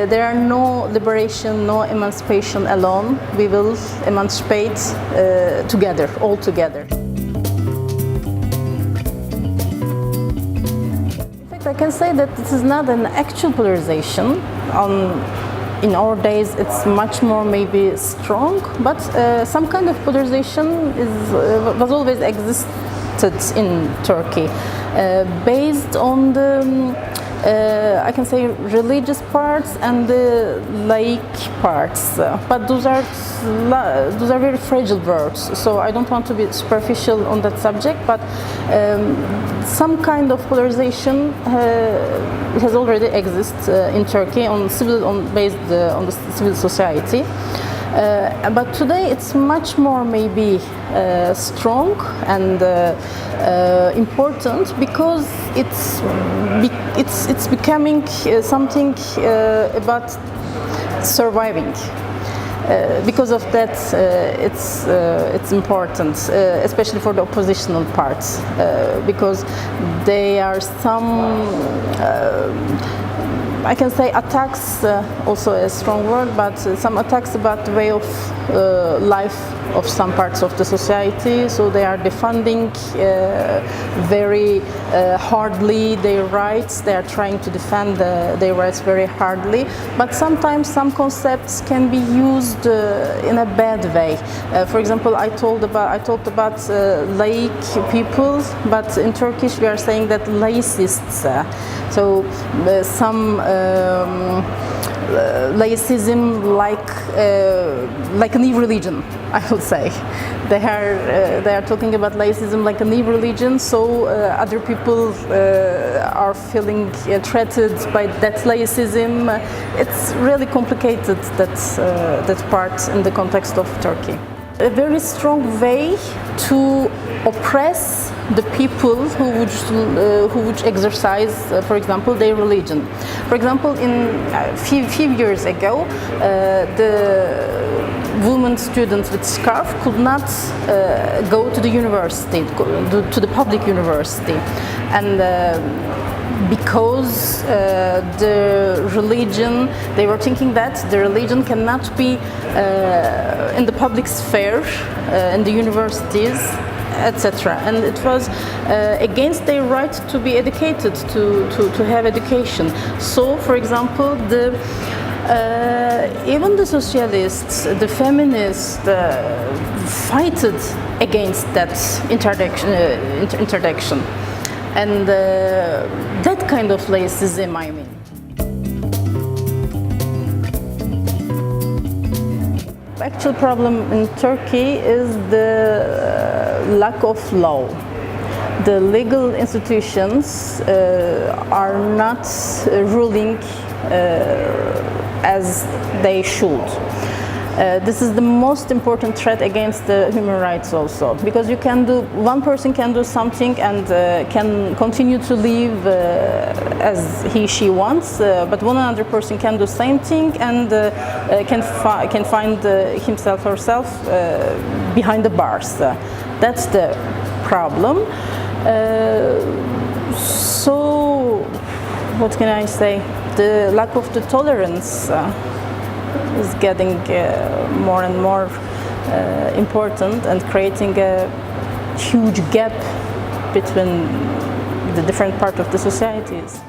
There are no liberation, no emancipation alone. We will emancipate together, all together. In fact, I can say that this is not an actual polarization. In our days, it's much more maybe strong, but some kind of polarization was always existed in Turkey, based on the I can say religious parts and the laïc parts, but those are very fragile words. So I don't want to be superficial on that subject. But some kind of polarization has already existed in Turkey based on the civil society. But today it's much more maybe strong and important because it's becoming something about surviving. Because of that, it's important, especially for the oppositional parts, because they are some. I can say attacks, also a strong word, but some attacks about the way of life of some parts of the society. So they are defending very hardly their rights. They are trying to defend their rights very hardly. But sometimes some concepts can be used in a bad way. For example, I talked about laïc people, but in Turkish we are saying that laicists. So some laicism like a new religion, I would say. They are talking about laicism like a new religion, so other people are feeling threatened by that laicism. It's really complicated, that part in the context of Turkey. A very strong way to oppress the people who would exercise, for example, their religion. For example, in few years ago, the women students with scarf could not go to the university, to the public university, and because the religion, they were thinking that the religion cannot be in the public sphere, in the universities, etc. And it was against their right to be educated, to have education. So, for example, even the socialists, the feminists, fighted against that interdiction. And that kind of laïcism, I mean. The actual problem in Turkey is the lack of law. The legal institutions are not ruling as they should. This is the most important threat against the human rights also, because one person can do something and can continue to live as she wants, but one other person can do the same thing and can find himself or herself behind the bars. That's the problem. So, what can I say? The lack of the tolerance is getting more and more important and creating a huge gap between the different parts of the societies.